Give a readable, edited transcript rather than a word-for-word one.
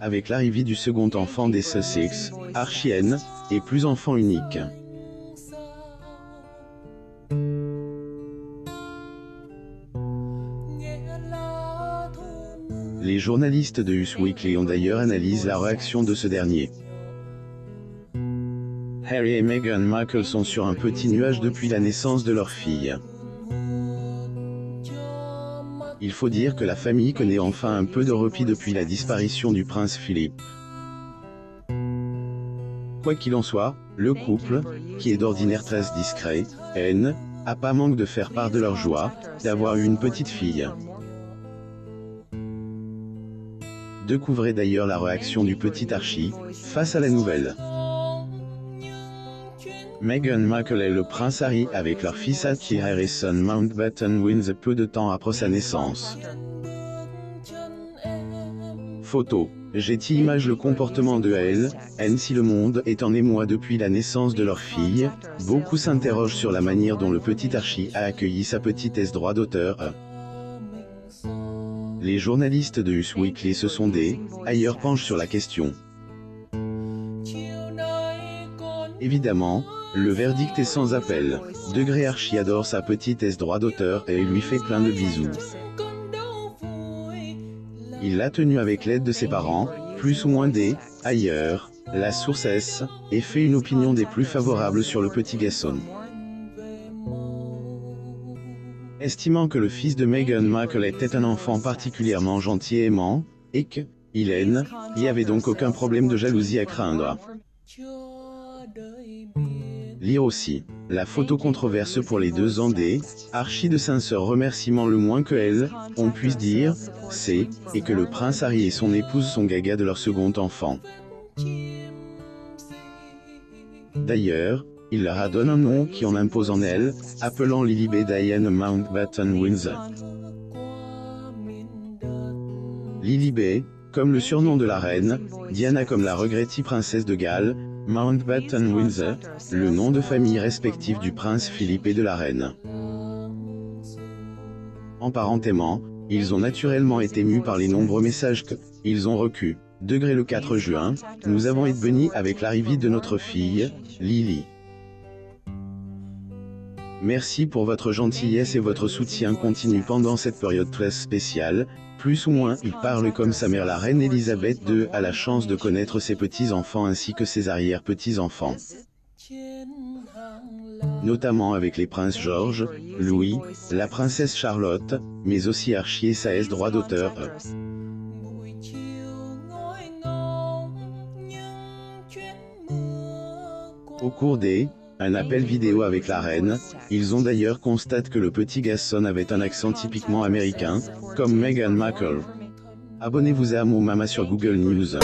Avec l'arrivée du second enfant des Sussex, Archie N, est plus enfant unique. Les journalistes de Us Weekly ont d'ailleurs analysé la réaction de ce dernier. Harry et Meghan Markle sont sur un petit nuage depuis la naissance de leur fille. Il faut dire que la famille connaît enfin un peu de repos depuis la disparition du prince Philippe. Quoi qu'il en soit, le couple, qui est d'ordinaire très discret, a pas manque de faire part de leur joie d'avoir eu une petite fille. Découvrez d'ailleurs la réaction du petit Archie face à la nouvelle. Meghan Markle et le prince Harry avec leur fils Archie Harrison Mountbatten-Windsor peu de temps après sa naissance. Photo. Getty Images. Le comportement de N. Si le monde est en émoi depuis la naissance de leur fille, beaucoup s'interrogent sur la manière dont le petit Archie a accueilli sa petitesse droit d'auteur. Les journalistes de Us Weekly se sont ailleurs penchent sur la question. Évidemment, le verdict est sans appel. Archie adore sa petitesse droit d'auteur et lui fait plein de bisous. Il l'a tenue avec l'aide de ses parents, plus ou moins ailleurs, la source S, et fait une opinion des plus favorables sur le petit garçon. Estimant que le fils de Meghan Markle était un enfant particulièrement gentil et aimant, et que, il n'y avait donc aucun problème de jalousie à craindre. Lire aussi, la photo controverse pour les 2 ans Archie de sincères remerciements. Le moins que on puisse dire, c'est, et que le prince Harry et son épouse sont gaga de leur second enfant. D'ailleurs, il leur a donné un nom qui en impose en appelant Lilibet Diana Mountbatten-Windsor. Lilibet, comme le surnom de la reine, Diana comme la regrettée princesse de Galles, Mountbatten-Windsor, le nom de famille respectif du prince Philippe et de la reine. En parentément, ils ont naturellement été mus par les nombreux messages qu'ils ont reçus. Le 4 juin, nous avons été bénis avec l'arrivée de notre fille, Lily. Merci pour votre gentillesse et votre soutien continu pendant cette période très spéciale. Plus ou moins, il parle comme sa mère la reine Elisabeth II a la chance de connaître ses petits-enfants ainsi que ses arrière-petits-enfants. Notamment avec les princes George, Louis, la princesse Charlotte, mais aussi Archie et sa droit d'auteur. Au cours un appel vidéo avec la reine, ils ont d'ailleurs constaté que le petit garçon avait un accent typiquement américain, comme Meghan Markle. Abonnez-vous à Mon Mama sur Google News.